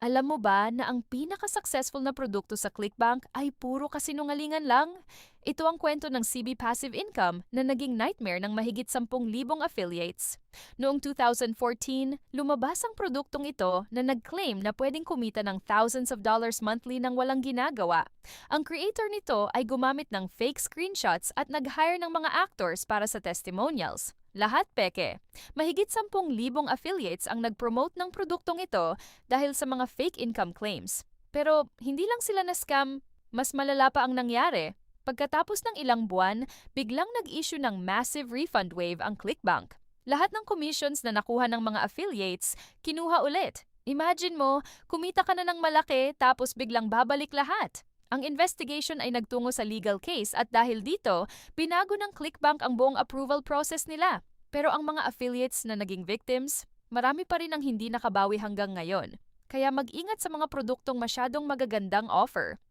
Alam mo ba na ang pinaka-successful na produkto sa Clickbank ay puro kasinungalingan lang? Ito ang kwento ng CB Passive Income na naging nightmare ng mahigit 10,000 affiliates. Noong 2014, lumabas ang produktong ito na nag-claim na pwedeng kumita ng thousands of dollars monthly nang walang ginagawa. Ang creator nito ay gumamit ng fake screenshots at nag-hire ng mga actors para sa testimonials. Lahat peke. Mahigit 10,000 affiliates ang nag-promote ng produktong ito dahil sa mga fake income claims. Pero hindi lang sila na-scam, mas malala pa ang nangyari. Pagkatapos ng ilang buwan, biglang nag-issue ng massive refund wave ang Clickbank. Lahat ng commissions na nakuha ng mga affiliates, kinuha ulit. Imagine mo, kumita ka na ng malaki tapos biglang babalik lahat. Ang investigation ay nagtungo sa legal case at dahil dito, binago ng Clickbank ang buong approval process nila. Pero ang mga affiliates na naging victims, marami pa rin ang hindi nakabawi hanggang ngayon. Kaya mag-ingat sa mga produktong masyadong magagandang offer.